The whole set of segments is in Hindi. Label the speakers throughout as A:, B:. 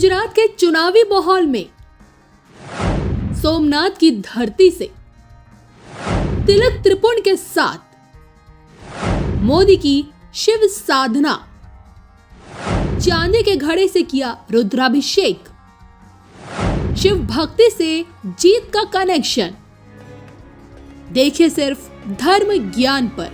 A: गुजरात के चुनावी माहौल में सोमनाथ की धरती से तिलक त्रिपुंड के साथ मोदी की शिव साधना, चांदी के घड़े से किया रुद्राभिषेक, शिव भक्ति से जीत का कनेक्शन। देखिए सिर्फ धर्म ज्ञान पर।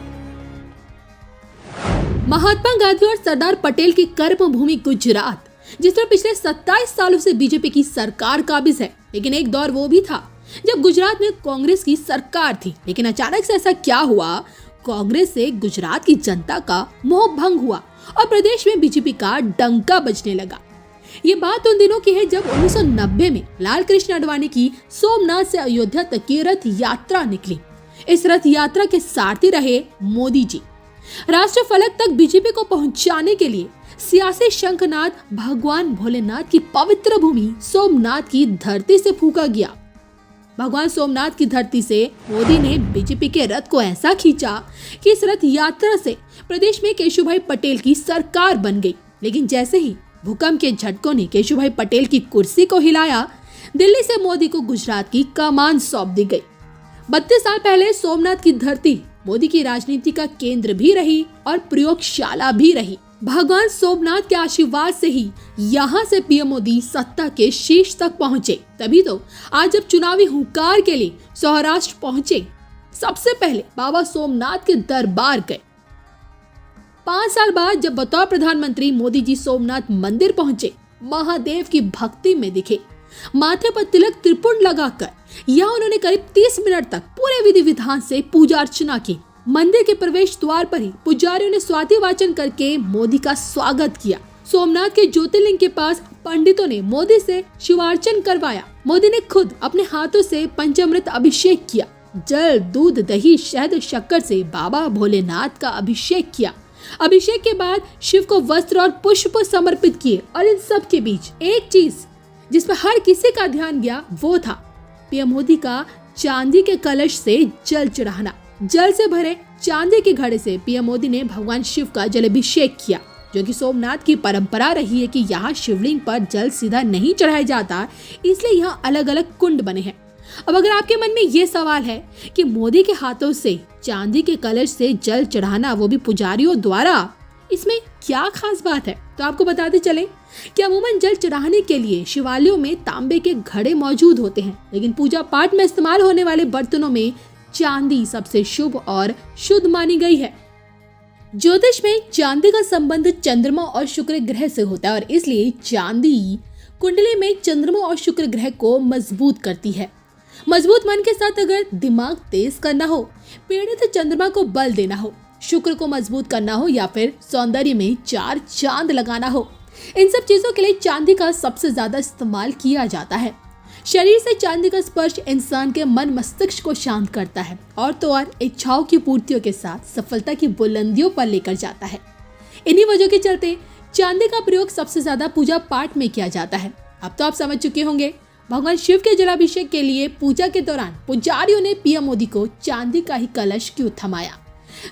A: महात्मा गांधी और सरदार पटेल की कर्म भूमि गुजरात, जिस पर पिछले 27 सालों से बीजेपी की सरकार काबिज है, लेकिन एक दौर वो भी था जब गुजरात में कांग्रेस की सरकार थी। लेकिन अचानक से ऐसा क्या हुआ, कांग्रेस से गुजरात की जनता का मोह भंग हुआ और प्रदेश में बीजेपी का डंका बजने लगा। ये बात उन दिनों की है जब 1990 में लाल कृष्ण आडवाणी की सोमनाथ से अयोध्या तक की रथ यात्रा निकली। इस रथ यात्रा के सारथी रहे मोदी जी। राष्ट्र फलक तक बीजेपी को पहुंचाने के लिए सियासी शंखनाद भगवान भोलेनाथ की पवित्र भूमि सोमनाथ की धरती से फूंका गया। भगवान सोमनाथ की धरती से मोदी ने बीजेपी के रथ को ऐसा खींचा कि इस रथ यात्रा से प्रदेश में केशुभाई पटेल की सरकार बन गई। लेकिन जैसे ही भूकंप के झटकों ने केशुभाई पटेल की कुर्सी को हिलाया, दिल्ली से मोदी को गुजरात की कमान सौंप दी गई। 32 साल पहले सोमनाथ की धरती मोदी की राजनीति का केंद्र भी रही और प्रयोगशाला भी रही। भगवान सोमनाथ के आशीर्वाद से ही यहाँ से पीएम मोदी सत्ता के शीर्ष तक पहुँचे। तभी तो आज जब चुनावी हुंकार के लिए सौराष्ट्र पहुँचे, सबसे पहले बाबा सोमनाथ के दरबार गए। 5 साल बाद जब बतौर प्रधानमंत्री मोदी जी सोमनाथ मंदिर पहुँचे, महादेव की भक्ति में दिखे। माथे पर तिलक त्रिपुंड लगाकर यहाँ उन्होंने करीब 30 मिनट तक पूरे विधि विधान से पूजा अर्चना की। मंदिर के प्रवेश द्वार पर ही पुजारियों ने स्वाति वाचन करके मोदी का स्वागत किया। सोमनाथ के ज्योतिर्लिंग के पास पंडितों ने मोदी से शिवार्चन करवाया। मोदी ने खुद अपने हाथों से पंचामृत अभिषेक किया। जल, दूध, दही, शहद, शक्कर से बाबा भोलेनाथ का अभिषेक किया। अभिषेक के बाद शिव को वस्त्र और पुष्प समर्पित किए। और इन सब के बीच एक चीज जिस पर हर किसी का ध्यान गया, वो था पीएम मोदी का चांदी के कलश से जल चढ़ाना। जल से भरे चांदी के घड़े से पीएम मोदी ने भगवान शिव का जलाभिषेक किया, जो कि सोमनाथ की परंपरा रही है कि यहाँ शिवलिंग पर जल सीधा नहीं चढ़ाया जाता, इसलिए यहाँ अलग अलग कुंड बने हैं। अब अगर आपके मन में ये सवाल है कि मोदी के हाथों से चांदी के कलश से जल चढ़ाना, वो भी पुजारियों द्वारा, इसमें क्या खास बात है, तो आपको बताते चले कि अमूमन जल चढ़ाने के लिए शिवालयों में तांबे के घड़े मौजूद होते हैं, लेकिन पूजा पाठ में इस्तेमाल होने वाले बर्तनों में चांदी सबसे शुभ और शुद्ध मानी गई है। ज्योतिष में चांदी का संबंध चंद्रमा और शुक्र ग्रह से होता है और इसलिए चांदी कुंडली में चंद्रमा और शुक्र ग्रह को मजबूत करती है। मजबूत मन के साथ अगर दिमाग तेज करना हो, पीड़ित चंद्रमा को बल देना हो, शुक्र को मजबूत करना हो या फिर सौंदर्य में 4 चांद लगाना हो, इन सब चीजों के लिए चांदी का सबसे ज्यादा इस्तेमाल किया जाता है। शरीर से चांदी का स्पर्श इंसान के मन मस्तिष्क को शांत करता है और तो और इच्छाओं की पूर्तियों के साथ सफलता की बुलंदियों पर लेकर जाता है। इन्हीं वजहों के चलते चांदी का प्रयोग सबसे ज्यादा पूजा पाठ में किया जाता है। अब तो आप समझ चुके होंगे भगवान शिव के जलाभिषेक के लिए पूजा के दौरान पुजारियों ने पीएम मोदी को चांदी का ही कलश क्यों थमाया।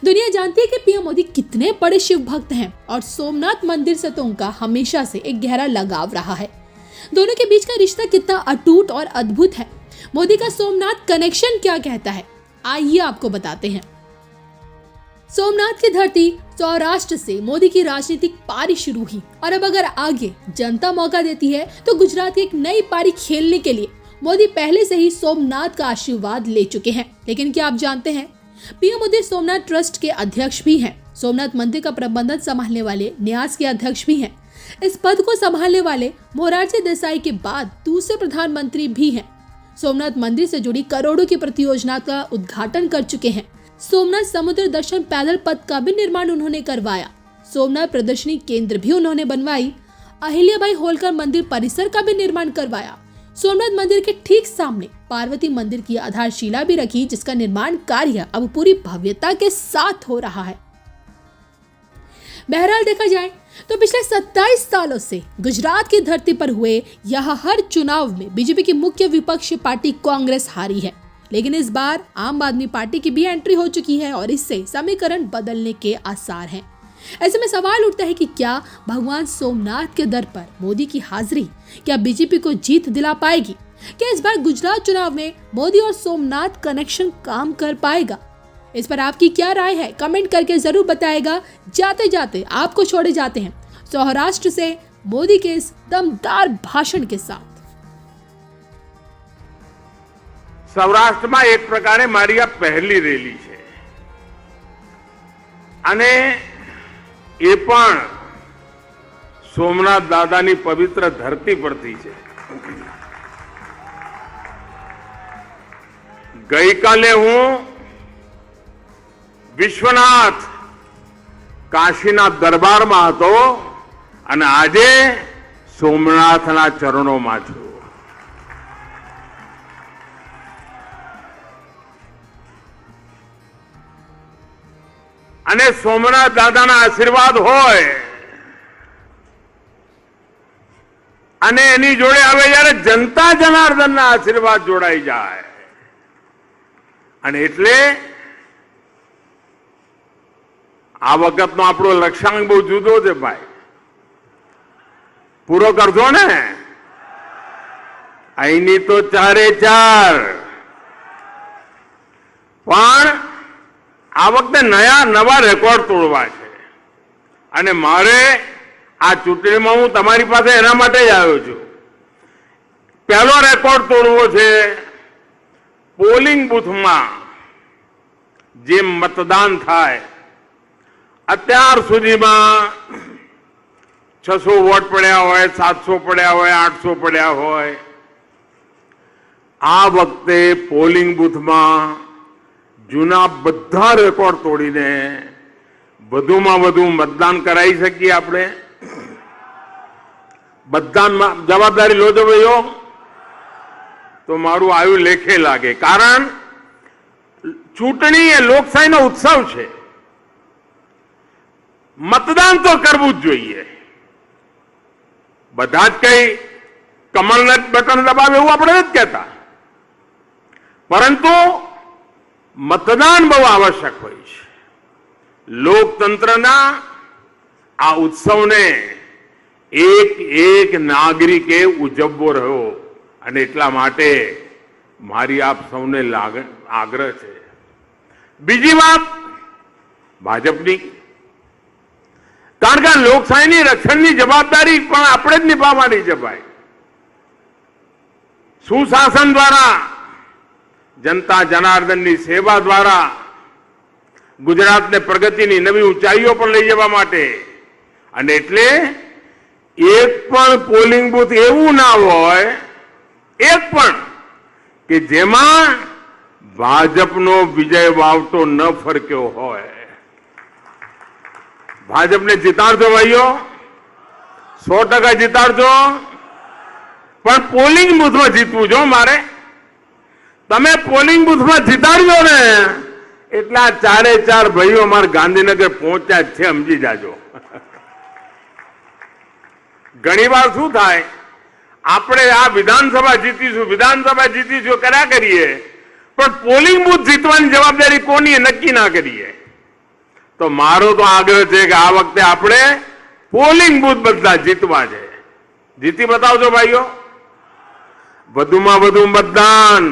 A: दुनिया जानती है कि पीएम मोदी कितने बड़े शिव भक्त हैं और सोमनाथ मंदिर से तो उनका हमेशा से एक गहरा लगाव रहा है। दोनों के बीच का रिश्ता कितना अटूट और अद्भुत है। मोदी का सोमनाथ कनेक्शन क्या कहता है, आइए आपको बताते हैं। सोमनाथ की धरती सौराष्ट्र से मोदी की राजनीतिक पारी शुरू हुई और अब अगर आगे जनता मौका देती है तो गुजरात की एक नई पारी खेलने के लिए मोदी पहले से ही सोमनाथ का आशीर्वाद ले चुके हैं। लेकिन क्या आप जानते हैं, पीएम मोदी सोमनाथ ट्रस्ट के अध्यक्ष भी हैं। सोमनाथ मंदिर का प्रबंधन संभालने वाले न्यास के अध्यक्ष भी हैं। इस पद को संभालने वाले मोरारजी देसाई के बाद दूसरे प्रधानमंत्री भी हैं। सोमनाथ मंदिर से जुड़ी करोड़ों की परियोजना का उद्घाटन कर चुके हैं। सोमनाथ समुद्र दर्शन पैदल पथ का भी निर्माण उन्होंने करवाया। सोमनाथ प्रदर्शनी केंद्र भी उन्होंने बनवाई। अहिल्याबाई होलकर मंदिर परिसर का भी निर्माण करवाया। सोमनाथ मंदिर के ठीक सामने पार्वती मंदिर की आधारशिला भी रखी, जिसका निर्माण कार्य अब पूरी भव्यता के साथ हो रहा है। बहरहाल देखा जाए तो पिछले 27 सालों से गुजरात की धरती पर हुए यहाँ हर चुनाव में बीजेपी की मुख्य विपक्षी पार्टी कांग्रेस हारी है। लेकिन इस बार आम आदमी पार्टी की भी एंट्री हो चुकी है और इससे समीकरण बदलने के आसार हैं। ऐसे में सवाल उठता है कि क्या भगवान सोमनाथ के दर पर मोदी की हाजिरी क्या बीजेपी को जीत दिला पाएगी? क्या इस बार गुजरात चुनाव में मोदी और सोमनाथ कनेक्शन काम कर पाएगा? इस पर आपकी क्या राय है? कमेंट करके जरूर बताएगा। जाते जाते आपको छोड़े जाते हैं सौराष्ट्र से मोदी के इस दमदार भाषण के साथ।
B: સૌરાષ્ટ્રમાં એક પ્રકારે મારી આ પહેલી રેલી છે અને એ પણ સોમનાથ દાદાની પવિત્ર ધરતી પરથી છે। ગઈકાલે હું વિશ્વનાથ કાશીના દરબારમાં હતો અને આજે સોમનાથના ચરણોમાં છું। અને સોમનાથ દાદાના આશીર્વાદ હોય અને એની જોડે હવે જ્યારે જનતા જનાર્દનના આશીર્વાદ જોડાઈ જાય અને એટલે આ વખતનો આપણો લક્ષ્યાંક બહુ જુદો છે ભાઈ, પૂરો કરજો ને। અહીંની તો ચારે ચાર, પણ આ વખતે નવા રેકોર્ડ તોડવા છે અને મારે આ ચૂંટણીમાં હું તમારી પાસે એના માટે જ આવ્યો છું। પહેલો રેકોર્ડ તોડવો છે પોલિંગ બૂથમાં જે મતદાન થાય। અત્યાર સુધીમાં 600 વોટ પડ્યા હોય, 700 પડ્યા હોય, 800 પડ્યા હોય। આ વખતે પોલિંગ બૂથમાં જૂના બધા રેકોર્ડ તોડીને વધુમાં વધુ મતદાન કરાવી શકીએ આપણે। મતદાનમાં જવાબદારી લો છો ભાઈઓ, તો મારું આયુ લેખે લાગે, કારણ ચૂંટણી એ લોકશાહીનો ઉત્સવ છે। મતદાન તો કરવું જ જોઈએ। બધા જ કઈ કમળના બટન દબાવે એવું આપણે નથી કહેતા, પરંતુ મતદાન બહુ આવશ્યક હોય છે। લોકતંત્રના આ ઉત્સવને એક નાગરિકે ઉજવવો રહ્યો અને એટલા માટે મારી આપ સૌને આગ્રહ છે। બીજી વાત ભાજપની, કારણ કે લોકશાહીની રક્ષણની જવાબદારી પણ આપણે જ નિભાવવાની છે ભાઈ। સુશાસન દ્વારા, जनता जनार्दननी सेवा द्वारा गुजरातने प्रगतिनी नवी ऊंचाईओ पर लई जवा माटे अने एटले एक पण पोलिंग बूथ एवुं ना होय, एक पण के जेमां भाजपनो विजय वावटो न फरक्यो होय। भाजपने जीताडजो भाईओ, 100% जीताडजो, पण पोलिंग बूथमां जीतवुं जो मारे। તમે પોલિંગ બૂથમાં જીતાડ્યો ને એટલે આ ચારે ચાર ભાઈઓ અમારા ગાંધીનગર પહોંચ્યા જ છે, સમજી જાજો। ઘણીવાર શું થાય, આપણે આ વિધાનસભા જીતીશું કર્યા કરીએ, પણ પોલિંગ બૂથ જીતવાની જવાબદારી કોની નક્કી ના કરીએ। તો મારો તો આગ્રહ છે કે આ વખતે આપણે પોલિંગ બૂથ બધા જીતવા છે। જીતી બતાવજો ભાઈઓ, વધુમાં વધુ મતદાન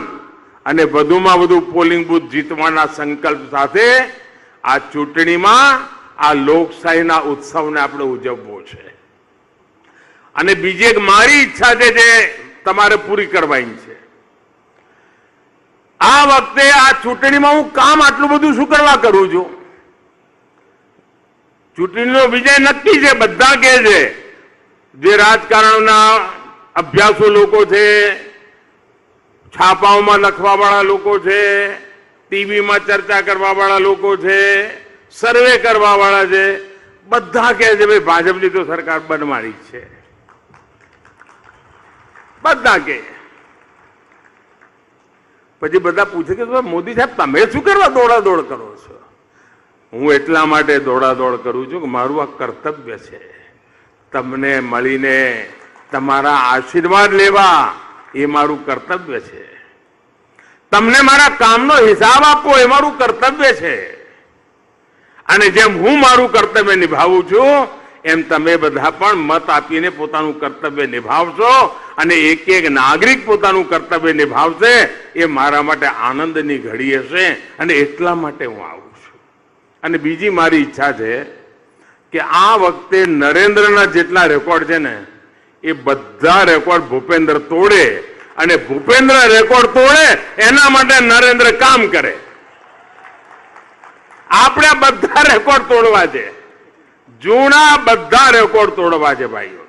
B: અને વધુમાં વધુ પોલિંગ બૂથ જીતવાના સંકલ્પ સાથે આ ચૂંટણીમાં આ લોકશાહીના ઉત્સવને આપણે ઉજવવો છે। અને બીજી એક મારી ઈચ્છા છે જે તમારે પૂરી કરવાની છે। આ વખતે આ ચૂંટણીમાં હું કામ આટલું બધું શું કરવા કરું છું? ચૂંટણીનો વિજય નક્કી છે, બધા કહે છે। જે રાજકારણના અભ્યાસુ લોકો છે, છાપાઓમાં લખવાવાળા લોકો છે, ટીવીમાં ચર્ચા કરવાવાળા લોકો છે, સર્વે કરવાવાળા છે, બધા કહે છે ભાઈ ભાજપની તો સરકાર બનવાની છે, બધા કહે। પછી બધા પૂછે કે મોદી સાહેબ તમે શું કરવા દોડાદોડ કરો છો? હું એટલા માટે દોડાદોડ કરું છું કે મારું આ કર્તવ્ય છે। તમને મળીને તમારા આશીર્વાદ લેવા એ મારું કર્તવ્ય છે। તમને મારા કામનો હિસાબ આપવો એ મારું કર્તવ્ય છે। અને જેમ હું મારું કર્તવ્ય નિભાવું છું એમ તમે બધા પણ મત આપીને પોતાનું કર્તવ્ય નિભાવશો અને એક એક નાગરિક પોતાનું કર્તવ્ય નિભાવશે એ મારા માટે આનંદની ઘડી હશે અને એટલા માટે હું આવું છું. અને બીજી મારી ઈચ્છા છે કે આ વખતે નરેન્દ્રના જેટલા રેકોર્ડ છે ને એ બધા રેકોર્ડ ભૂપેન્દ્ર તોડે અને ભૂપેન્દ્ર રેકોર્ડ તોડે એના માટે નરેન્દ્ર કામ કરે. આપણે બધા રેકોર્ડ તોડવા છે, જૂના બધા રેકોર્ડ તોડવા છે ભાઈઓ.